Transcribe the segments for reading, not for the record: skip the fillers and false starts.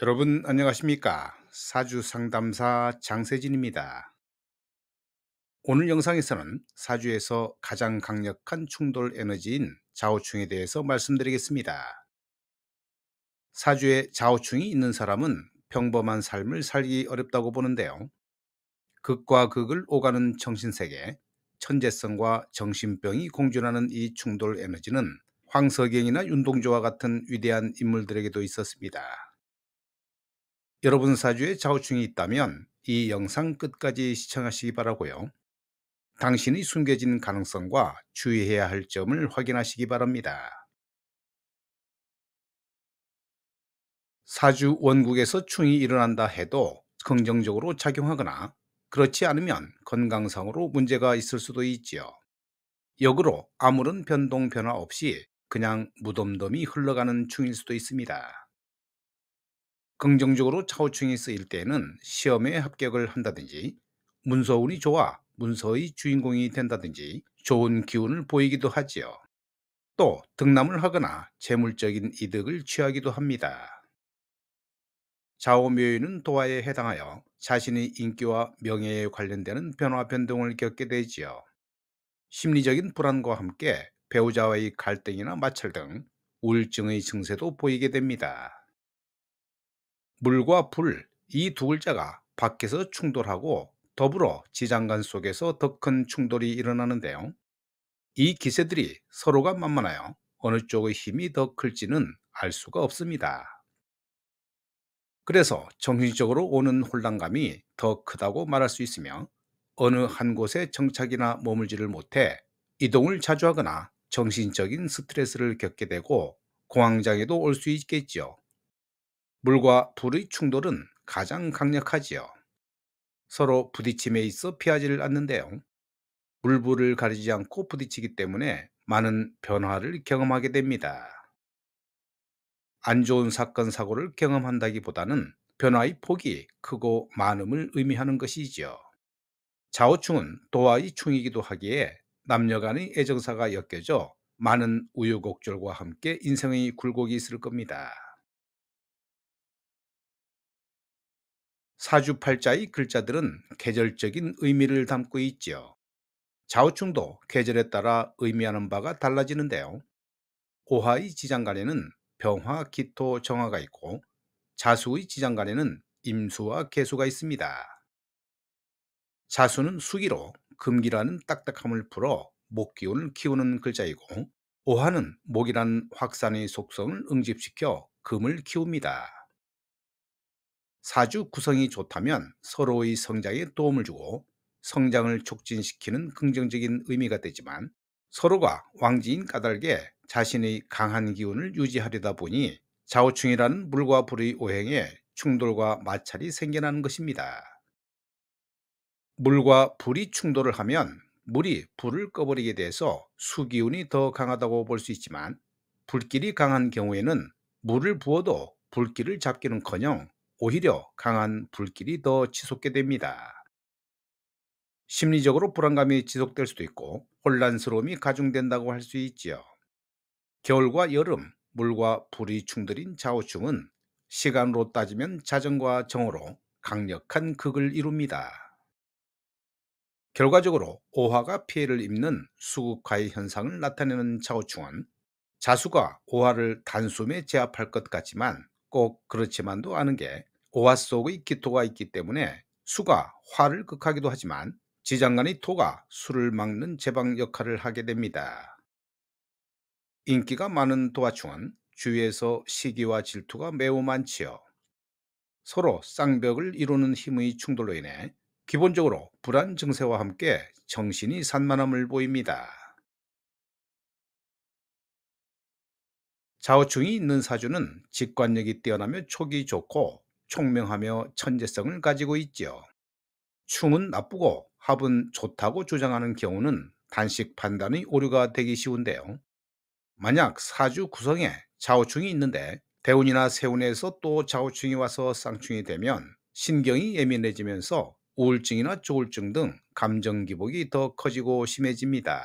여러분 안녕하십니까? 사주 상담사 장세진입니다. 오늘 영상에서는 사주에서 가장 강력한 충돌 에너지인 좌우충에 대해서 말씀드리겠습니다. 사주에 좌우충이 있는 사람은 평범한 삶을 살기 어렵다고 보는데요. 극과 극을 오가는 정신세계, 천재성과 정신병이 공존하는 이 충돌 에너지는 황석영이나 윤동주와 같은 위대한 인물들에게도 있었습니다. 여러분 사주에 좌우충이 있다면 이 영상 끝까지 시청하시기 바라고요. 당신이 숨겨진 가능성과 주의해야 할 점을 확인하시기 바랍니다. 사주 원국에서 충이 일어난다 해도 긍정적으로 작용하거나 그렇지 않으면 건강상으로 문제가 있을 수도 있지요. 역으로 아무런 변동 변화 없이 그냥 무덤덤이 흘러가는 충일 수도 있습니다. 긍정적으로 차우충이 쓰일 때에는 시험에 합격을 한다든지 문서운이 좋아 문서의 주인공이 된다든지 좋은 기운을 보이기도 하지요. 또 등남을 하거나 재물적인 이득을 취하기도 합니다. 좌우묘유는 도화에 해당하여 자신의 인기와 명예에 관련되는 변화 변동을 겪게 되지요. 심리적인 불안과 함께 배우자와의 갈등이나 마찰 등 우울증의 증세도 보이게 됩니다. 물과 불, 이 두 글자가 밖에서 충돌하고 더불어 지장간 속에서 더 큰 충돌이 일어나는데요. 이 기세들이 서로가 만만하여 어느 쪽의 힘이 더 클지는 알 수가 없습니다. 그래서 정신적으로 오는 혼란감이 더 크다고 말할 수 있으며 어느 한 곳에 정착이나 머물지를 못해 이동을 자주 하거나 정신적인 스트레스를 겪게 되고 공황장애도 올 수 있겠지요. 물과 불의 충돌은 가장 강력하지요. 서로 부딪힘에 있어 피하지를 않는데요. 물불을 가리지 않고 부딪히기 때문에 많은 변화를 경험하게 됩니다. 안 좋은 사건, 사고를 경험한다기보다는 변화의 폭이 크고 많음을 의미하는 것이지요. 좌우충은 도화의 충이기도 하기에 남녀 간의 애정사가 엮여져 많은 우여곡절과 함께 인생의 굴곡이 있을 겁니다. 사주팔자의 글자들은 계절적인 의미를 담고 있지요. 좌우충도 계절에 따라 의미하는 바가 달라지는데요. 오화의 지장간에는 병화, 기토, 정화가 있고 자수의 지장간에는 임수와 개수가 있습니다. 자수는 수기로 금기라는 딱딱함을 풀어 목기운을 키우는 글자이고 오화는 목이라는 확산의 속성을 응집시켜 금을 키웁니다. 사주 구성이 좋다면 서로의 성장에 도움을 주고 성장을 촉진시키는 긍정적인 의미가 되지만 서로가 왕지인 까닭에 자신의 강한 기운을 유지하려다 보니 좌우충이라는 물과 불의 오행에 충돌과 마찰이 생겨나는 것입니다. 물과 불이 충돌을 하면 물이 불을 꺼버리게 돼서 수기운이 더 강하다고 볼 수 있지만 불길이 강한 경우에는 물을 부어도 불길을 잡기는커녕 오히려 강한 불길이 더 치솟게 됩니다. 심리적으로 불안감이 지속될 수도 있고 혼란스러움이 가중된다고 할 수 있지요. 겨울과 여름, 물과 불이 충돌인 좌우충은 시간으로 따지면 자정과 정오로 강력한 극을 이룹니다. 결과적으로 오화가 피해를 입는 수국화의 현상을 나타내는 좌우충은 자수가 오화를 단숨에 제압할 것 같지만 꼭 그렇지만도 않은 게 오화 속의 기토가 있기 때문에 수가 화를 극하기도 하지만 지장간의 토가 수를 막는 제방 역할을 하게 됩니다. 인기가 많은 도화충은 주위에서 시기와 질투가 매우 많지요. 서로 쌍벽을 이루는 힘의 충돌로 인해 기본적으로 불안 증세와 함께 정신이 산만함을 보입니다. 좌우충이 있는 사주는 직관력이 뛰어나며 촉이 좋고 총명하며 천재성을 가지고 있지요. 충은 나쁘고 합은 좋다고 주장하는 경우는 단식 판단의 오류가 되기 쉬운데요. 만약 사주 구성에 좌우충이 있는데 대운이나 세운에서 또 좌우충이 와서 쌍충이 되면 신경이 예민해지면서 우울증이나 조울증 등 감정 기복이 더 커지고 심해집니다.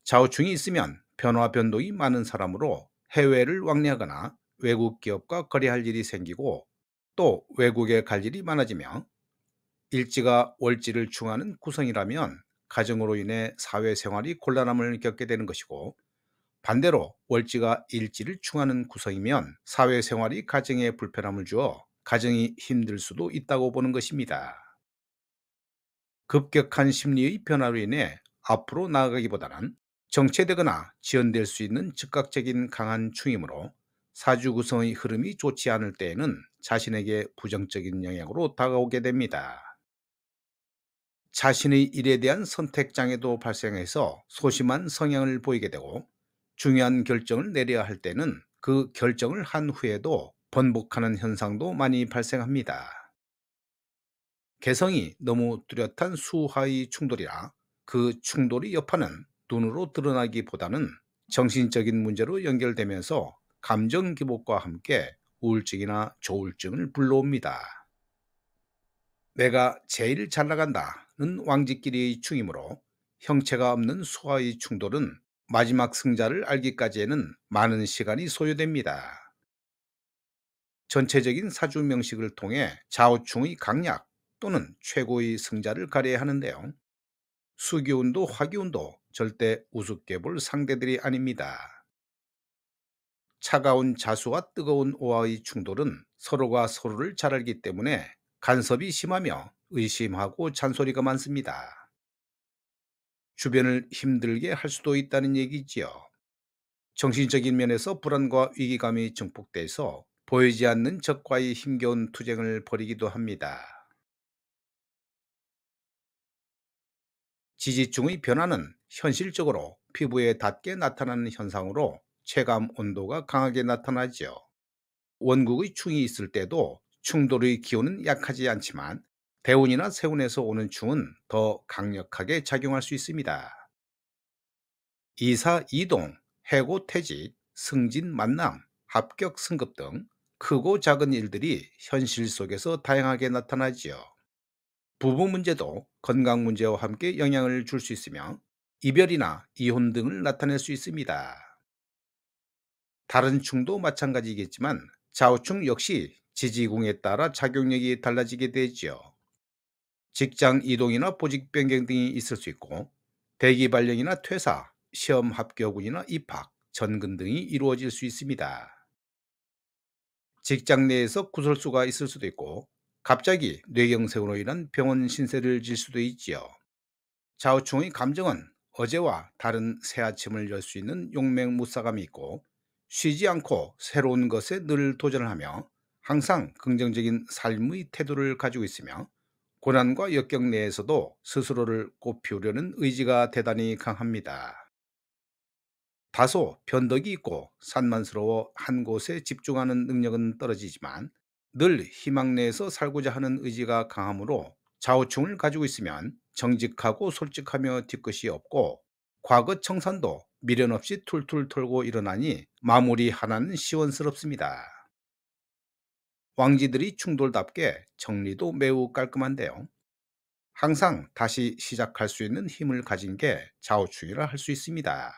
좌우충이 있으면 변화 변동이 많은 사람으로 해외를 왕래하거나 외국 기업과 거래할 일이 생기고 또 외국에 갈 일이 많아지며 일지가 월지를 충하는 구성이라면 가정으로 인해 사회생활이 곤란함을 겪게 되는 것이고 반대로 월지가 일지를 충하는 구성이면 사회생활이 가정에 불편함을 주어 가정이 힘들 수도 있다고 보는 것입니다. 급격한 심리의 변화로 인해 앞으로 나아가기보다는 정체되거나 지연될 수 있는 즉각적인 강한 충이므로 사주 구성의 흐름이 좋지 않을 때에는 자신에게 부정적인 영향으로 다가오게 됩니다. 자신의 일에 대한 선택 장애도 발생해서 소심한 성향을 보이게 되고 중요한 결정을 내려야 할 때는 그 결정을 한 후에도 번복하는 현상도 많이 발생합니다. 개성이 너무 뚜렷한 수하의 충돌이라 그 충돌이 여파는 눈으로 드러나기보다는 정신적인 문제로 연결되면서 감정 기복과 함께 우울증이나 조울증을 불러옵니다. 내가 제일 잘 나간다는 왕지끼리의 충이므로 형체가 없는 수하의 충돌은 마지막 승자를 알기까지에는 많은 시간이 소요됩니다. 전체적인 사주 명식을 통해 좌우충의 강약 또는 최고의 승자를 가려야 하는데요. 수기운도 화기운도 절대 우습게 볼 상대들이 아닙니다. 차가운 자수와 뜨거운 오화의 충돌은 서로가 서로를 잘 알기 때문에 간섭이 심하며 의심하고 잔소리가 많습니다. 주변을 힘들게 할 수도 있다는 얘기지요. 정신적인 면에서 불안과 위기감이 증폭돼서 보이지 않는 적과의 힘겨운 투쟁을 벌이기도 합니다. 지지층의 변화는 현실적으로 피부에 닿게 나타나는 현상으로 체감 온도가 강하게 나타나지요. 원국의 충이 있을 때도 충돌의 기온은 약하지 않지만 대운이나 세운에서 오는 충은 더 강력하게 작용할 수 있습니다. 이사 이동, 해고 퇴직, 승진 만남, 합격 승급 등 크고 작은 일들이 현실 속에서 다양하게 나타나지요. 부부 문제도 건강 문제와 함께 영향을 줄 수 있으며 이별이나 이혼 등을 나타낼 수 있습니다. 다른 충도 마찬가지겠지만 좌우충 역시 지지공에 따라 작용력이 달라지게 되지요. 직장 이동이나 보직 변경 등이 있을 수 있고 대기 발령이나 퇴사, 시험 합격운이나 입학, 전근 등이 이루어질 수 있습니다. 직장 내에서 구설수가 있을 수도 있고 갑자기 뇌경색으로 인한 병원 신세를 질 수도 있지요. 좌우충의 감정은 어제와 다른 새 아침을 열 수 있는 용맹무사감이 있고 쉬지 않고 새로운 것에 늘 도전을 하며 항상 긍정적인 삶의 태도를 가지고 있으며 고난과 역경 내에서도 스스로를 꽃피우려는 의지가 대단히 강합니다. 다소 변덕이 있고 산만스러워 한 곳에 집중하는 능력은 떨어지지만 늘 희망 내에서 살고자 하는 의지가 강하므로 좌우충을 가지고 있으면 정직하고 솔직하며 뒤끝이 없고 과거 청산도 미련 없이 툴툴 털고 일어나니 마무리 하나는 시원스럽습니다. 왕지들이 충돌답게 정리도 매우 깔끔한데요. 항상 다시 시작할 수 있는 힘을 가진 게 좌우충이라 할 수 있습니다.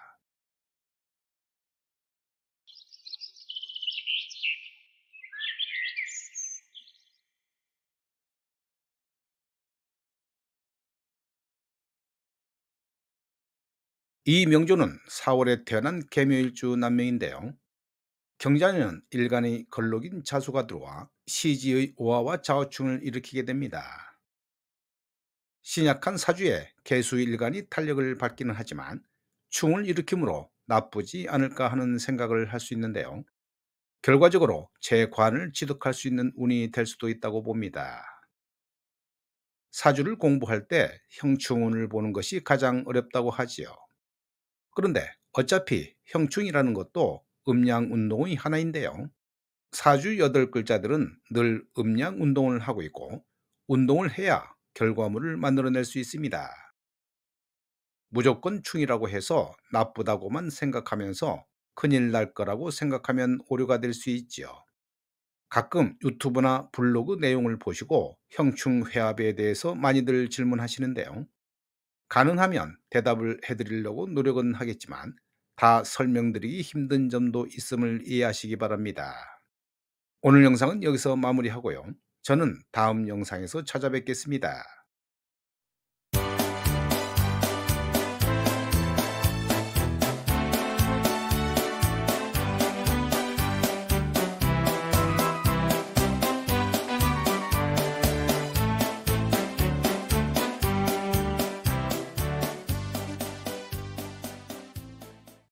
이 명조는 4월에 태어난 개묘일주 남명인데요. 경자년 일간의 걸록인 자수가 들어와 시지의 오화와 좌우충을 일으키게 됩니다. 신약한 사주에 개수 일간이 탄력을 받기는 하지만 충을 일으키므로 나쁘지 않을까 하는 생각을 할 수 있는데요. 결과적으로 제 관을 취득할 수 있는 운이 될 수도 있다고 봅니다. 사주를 공부할 때 형충운을 보는 것이 가장 어렵다고 하지요. 그런데 어차피 형충이라는 것도 음양 운동의 하나인데요. 사주 8글자들은 늘 음양 운동을 하고 있고 운동을 해야 결과물을 만들어낼 수 있습니다. 무조건 충이라고 해서 나쁘다고만 생각하면서 큰일 날 거라고 생각하면 오류가 될 수 있지요. 가끔 유튜브나 블로그 내용을 보시고 형충 회합에 대해서 많이들 질문하시는데요. 가능하면 대답을 해드리려고 노력은 하겠지만 다 설명드리기 힘든 점도 있음을 이해하시기 바랍니다. 오늘 영상은 여기서 마무리하고요. 저는 다음 영상에서 찾아뵙겠습니다.